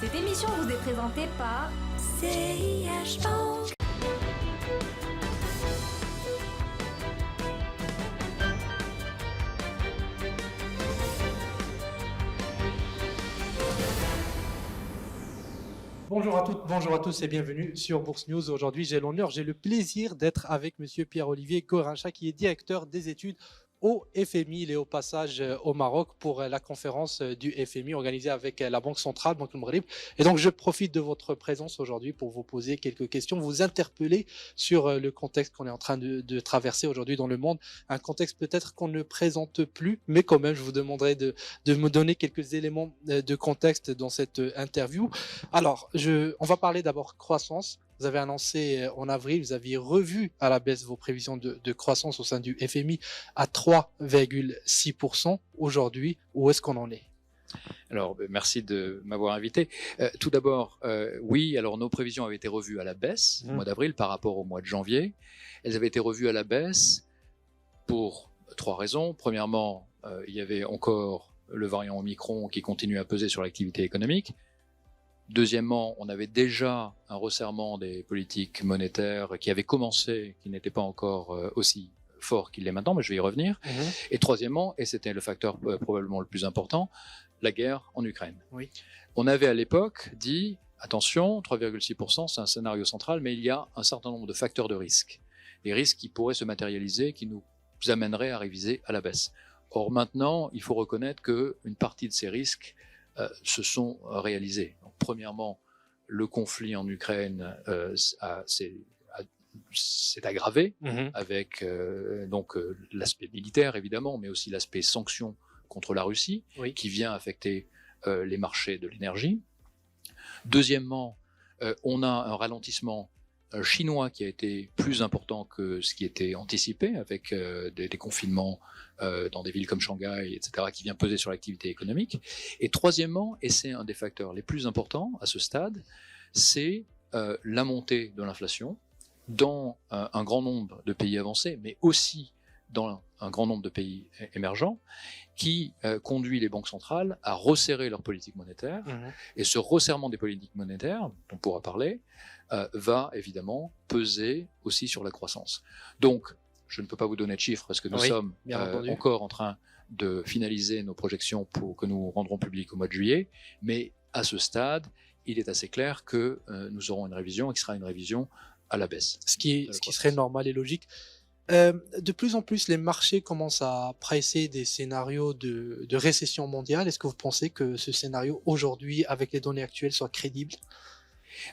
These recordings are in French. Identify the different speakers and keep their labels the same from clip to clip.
Speaker 1: Cette émission vous est présentée par CIH Bank.
Speaker 2: Bonjour à toutes, bonjour à tous et bienvenue sur Bourse News. Aujourd'hui, j'ai le plaisir d'être avec Monsieur Pierre-Olivier Gorincha, qui est directeur des études au FMI. Il est au passage au Maroc pour la conférence du FMI organisée avec la Banque centrale, Banque Maghreb. Et donc, je profite de votre présence aujourd'hui pour vous poser quelques questions, vous interpeller sur le contexte qu'on est en train de traverser aujourd'hui dans le monde. Un contexte peut-être qu'on ne présente plus, mais quand même, je vous demanderai de me donner quelques éléments de contexte dans cette interview. Alors, on va parler d'abord croissance. Vous avez annoncé en avril, vous aviez revu à la baisse vos prévisions de croissance au sein du FMI à 3,6%. Aujourd'hui, où est-ce qu'on en est ?
Speaker 3: Alors, merci de m'avoir invité. Tout d'abord, oui, alors nos prévisions avaient été revues à la baisse au mois d'avril par rapport au mois de janvier. Elles avaient été revues à la baisse pour 3 raisons. Premièrement, il y avait encore le variant Omicron qui continue à peser sur l'activité économique. Deuxièmement, on avait déjà un resserrement des politiques monétaires qui avait commencé, qui n'était pas encore aussi fort qu'il l'est maintenant, mais je vais y revenir. Et troisièmement, et c'était le facteur probablement le plus important, la guerre en Ukraine.
Speaker 2: Oui.
Speaker 3: On avait à l'époque dit, attention, 3,6%, c'est un scénario central, mais il y a un certain nombre de facteurs de risque. Les risques qui pourraient se matérialiser, qui nous amèneraient à réviser à la baisse. Or maintenant, il faut reconnaître qu'une partie de ces risques se sont réalisés. Donc, premièrement, le conflit en Ukraine s'est aggravé avec l'aspect militaire évidemment, mais aussi l'aspect sanctions contre la Russie,
Speaker 2: oui,
Speaker 3: qui vient affecter les marchés de l'énergie. Deuxièmement, on a un ralentissement chinois qui a été plus important que ce qui était anticipé, avec des confinements dans des villes comme Shanghai, etc., qui vient peser sur l'activité économique. Et troisièmement, et c'est un des facteurs les plus importants à ce stade, c'est la montée de l'inflation dans un grand nombre de pays avancés, mais aussi dans un grand nombre de pays émergents, qui conduit les banques centrales à resserrer leur politique monétaire. Et ce resserrement des politiques monétaires, dont on pourra parler, va évidemment peser aussi sur la croissance. Donc, je ne peux pas vous donner de chiffres parce que nous sommes encore en train de finaliser nos projections que nous rendrons publiques au mois de juillet, mais à ce stade, il est assez clair que nous aurons une révision et qui sera une révision à la baisse.
Speaker 2: Ce qui serait normal et logique. De plus en plus, les marchés commencent à presser des scénarios de récession mondiale. Est-ce que vous pensez que ce scénario, aujourd'hui, avec les données actuelles, soit crédible ?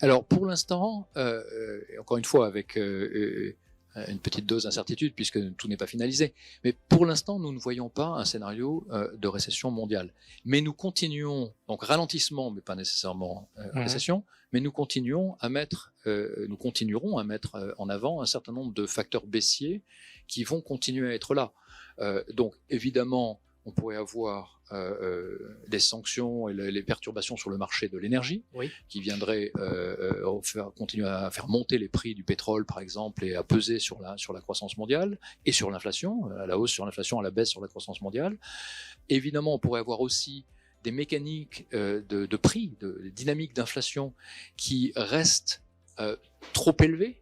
Speaker 3: Alors, pour l'instant, encore une fois, avec une petite dose d'incertitude, puisque tout n'est pas finalisé, mais pour l'instant, nous ne voyons pas un scénario de récession mondiale. Mais nous continuons, donc ralentissement, mais pas nécessairement récession, mais nous continuerons à mettre en avant un certain nombre de facteurs baissiers qui vont continuer à être là. Donc, évidemment, on pourrait avoir des sanctions et les perturbations sur le marché de l'énergie, qui viendraient continuer à faire monter les prix du pétrole, par exemple, et à peser sur la croissance mondiale et sur l'inflation, à la hausse sur l'inflation, à la baisse sur la croissance mondiale. Évidemment, on pourrait avoir aussi des mécaniques de prix, de dynamiques d'inflation qui restent trop élevées,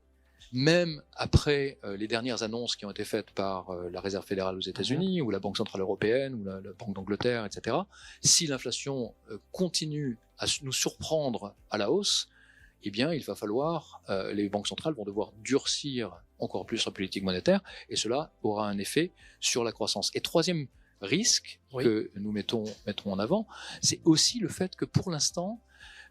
Speaker 3: même après les dernières annonces qui ont été faites par la Réserve fédérale aux États-Unis ou la Banque centrale européenne ou la Banque d'Angleterre, etc. Si l'inflation continue à nous surprendre à la hausse, eh bien, il va falloir, les banques centrales vont devoir durcir encore plus leur politique monétaire, et cela aura un effet sur la croissance. Et troisième risque que nous mettrons en avant, c'est aussi le fait que pour l'instant,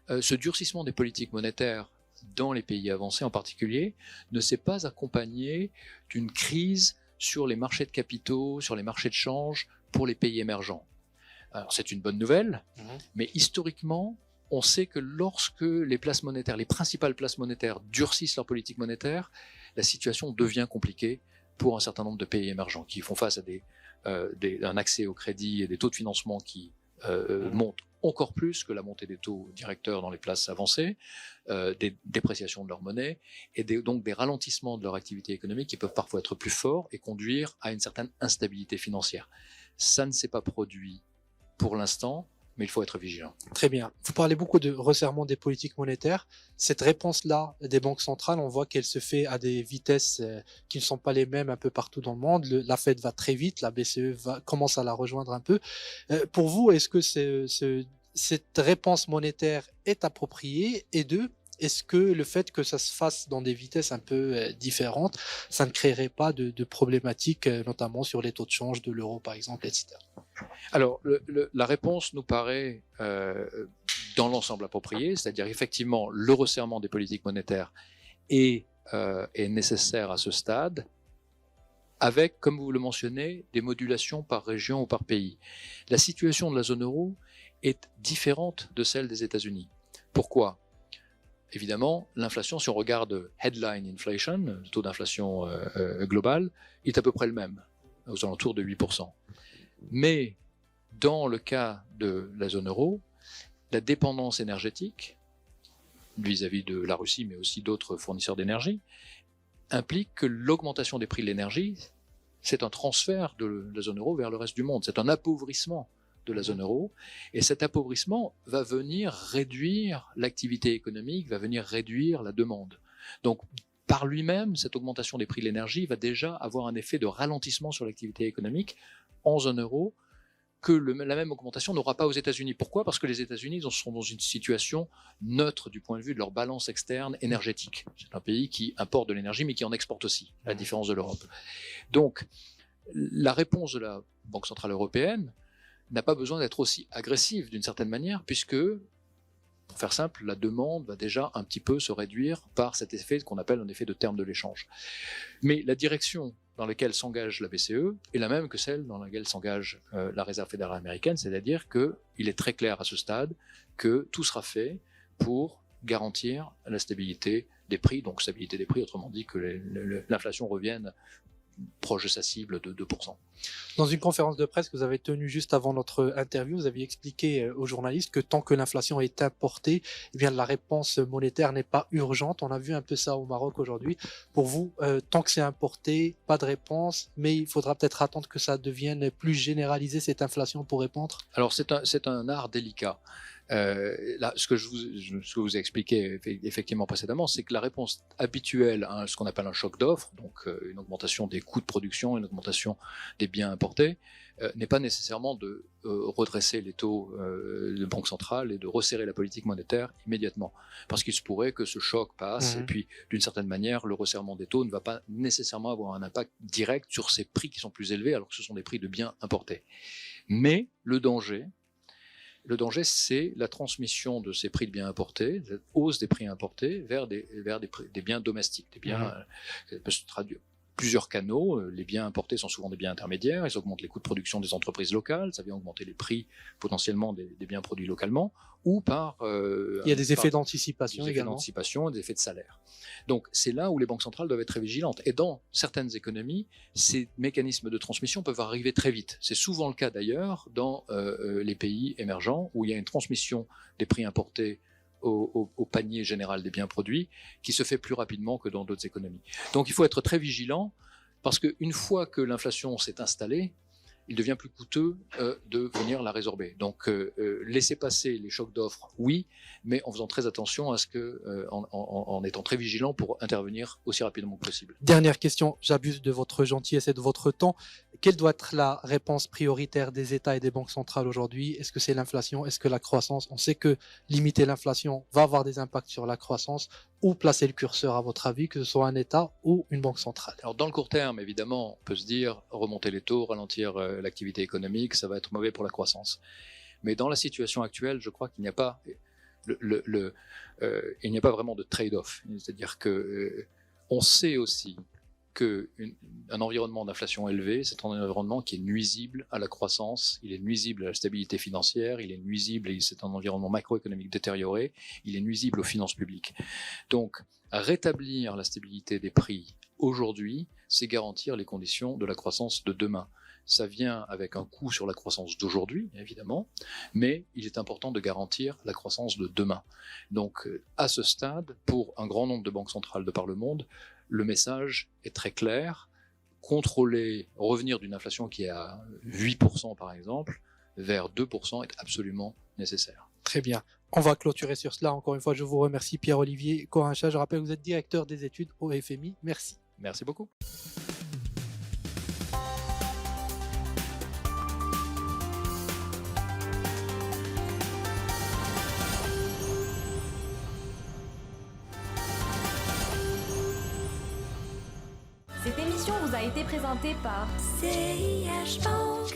Speaker 3: ce durcissement des politiques monétaires dans les pays avancés en particulier, ne s'est pas accompagné d'une crise sur les marchés de capitaux, sur les marchés de change pour les pays émergents. Alors c'est une bonne nouvelle, mais historiquement, on sait que lorsque les places monétaires, les principales places monétaires durcissent leur politique monétaire, la situation devient compliquée pour un certain nombre de pays émergents qui font face à un accès au crédit et des taux de financement qui montent encore plus que la montée des taux directeurs dans les places avancées, des dépréciations de leur monnaie et donc des ralentissements de leur activité économique qui peuvent parfois être plus forts et conduire à une certaine instabilité financière. Ça ne s'est pas produit pour l'instant mais il faut être vigilant.
Speaker 2: Très bien. Vous parlez beaucoup de resserrement des politiques monétaires. Cette réponse-là des banques centrales, on voit qu'elle se fait à des vitesses qui ne sont pas les mêmes un peu partout dans le monde. La Fed va très vite, la BCE commence à la rejoindre un peu. Pour vous, est-ce que cette réponse monétaire est appropriée? Et deux, est-ce que le fait que ça se fasse dans des vitesses un peu différentes, ça ne créerait pas de problématiques, notamment sur les taux de change de l'euro, par exemple, etc.
Speaker 3: Alors, la réponse nous paraît dans l'ensemble appropriée, c'est-à-dire effectivement le resserrement des politiques monétaires est nécessaire à ce stade, avec, comme vous le mentionnez, des modulations par région ou par pays. La situation de la zone euro est différente de celle des États-Unis. Pourquoi ? Évidemment, l'inflation, si on regarde headline inflation, le taux d'inflation global, est à peu près le même, aux alentours de 8%. Mais dans le cas de la zone euro, la dépendance énergétique, vis-à-vis de la Russie, mais aussi d'autres fournisseurs d'énergie, implique que l'augmentation des prix de l'énergie, c'est un transfert de la zone euro vers le reste du monde, c'est un appauvrissement de la zone euro, et cet appauvrissement va venir réduire l'activité économique, va venir réduire la demande. Donc, par lui-même, cette augmentation des prix de l'énergie va déjà avoir un effet de ralentissement sur l'activité économique en zone euro que la même augmentation n'aura pas aux États-Unis. Pourquoi ? Parce que les États-Unis sont dans une situation neutre du point de vue de leur balance externe énergétique. C'est un pays qui importe de l'énergie, mais qui en exporte aussi, à la différence de l'Europe. Donc, la réponse de la Banque centrale européenne n'a pas besoin d'être aussi agressive d'une certaine manière, puisque, pour faire simple, la demande va déjà un petit peu se réduire par cet effet qu'on appelle un effet de terme de l'échange. Mais la direction dans laquelle s'engage la BCE est la même que celle dans laquelle s'engage la Réserve fédérale américaine, c'est-à-dire qu'il est très clair à ce stade que tout sera fait pour garantir la stabilité des prix, donc stabilité des prix, autrement dit que l'inflation revienne proche de sa cible de 2%.
Speaker 2: Dans une conférence de presse que vous avez tenue juste avant notre interview, vous aviez expliqué aux journalistes que tant que l'inflation est importée, eh bien la réponse monétaire n'est pas urgente. On a vu un peu ça au Maroc aujourd'hui. Pour vous, tant que c'est importé, pas de réponse, mais il faudra peut-être attendre que ça devienne plus généralisé, cette inflation, pour répondre.
Speaker 3: Alors c'est un art délicat. Là, ce que je vous ai expliqué effectivement précédemment, c'est que la réponse habituelle à ce qu'on appelle un choc d'offres, donc une augmentation des coûts de production, une augmentation des biens importés, n'est pas nécessairement de redresser les taux de banque centrale et de resserrer la politique monétaire immédiatement. Parce qu'il se pourrait que ce choc passe, et puis d'une certaine manière, le resserrement des taux ne va pas nécessairement avoir un impact direct sur ces prix qui sont plus élevés, alors que ce sont des prix de biens importés. Mais le danger, c'est la transmission de ces prix de biens importés, la hausse des prix importés vers des biens domestiques, des biens peut se traduire plusieurs canaux. Les biens importés sont souvent des biens intermédiaires, ils augmentent les coûts de production des entreprises locales, ça vient augmenter les prix potentiellement des biens produits localement, ou par...
Speaker 2: il y a des effets d'anticipation
Speaker 3: également. Des effets d'anticipation et des effets de salaire. Donc c'est là où les banques centrales doivent être très vigilantes. Et dans certaines économies, ces mécanismes de transmission peuvent arriver très vite. C'est souvent le cas d'ailleurs dans les pays émergents, où il y a une transmission des prix importés au panier général des biens produits, qui se fait plus rapidement que dans d'autres économies. Donc il faut être très vigilant, parce qu'une fois que l'inflation s'est installée, il devient plus coûteux de venir la résorber. Donc laisser passer les chocs d'offres, oui, mais en faisant très attention à ce que, en étant très vigilant pour intervenir aussi rapidement que possible.
Speaker 2: Dernière question, j'abuse de votre gentillesse et de votre temps. Quelle doit être la réponse prioritaire des États et des banques centrales aujourd'hui? Est-ce que c'est l'inflation? Est-ce que la croissance? On sait que limiter l'inflation va avoir des impacts sur la croissance. Où placer le curseur, à votre avis, que ce soit un État ou une banque centrale?
Speaker 3: Alors dans le court terme, évidemment, on peut se dire remonter les taux, ralentir l'activité économique, ça va être mauvais pour la croissance. Mais dans la situation actuelle, je crois qu'il n'y a pas il n'y a pas vraiment de trade-off. C'est-à-dire que on sait aussi qu'un environnement d'inflation élevée, c'est un environnement qui est nuisible à la croissance, il est nuisible à la stabilité financière, il est nuisible, et c'est un environnement macroéconomique détérioré, il est nuisible aux finances publiques. Donc, rétablir la stabilité des prix aujourd'hui, c'est garantir les conditions de la croissance de demain. Ça vient avec un coût sur la croissance d'aujourd'hui, évidemment, mais il est important de garantir la croissance de demain. Donc, à ce stade, pour un grand nombre de banques centrales de par le monde, le message est très clair. Revenir d'une inflation qui est à 8% par exemple, vers 2% est absolument nécessaires.
Speaker 2: Très bien. On va clôturer sur cela. Encore une fois, je vous remercie Pierre-Olivier Corincha. Je rappelle que vous êtes directeur des études au FMI. Merci.
Speaker 3: Merci beaucoup.
Speaker 1: Cette émission vous a été présentée par CIH Bank.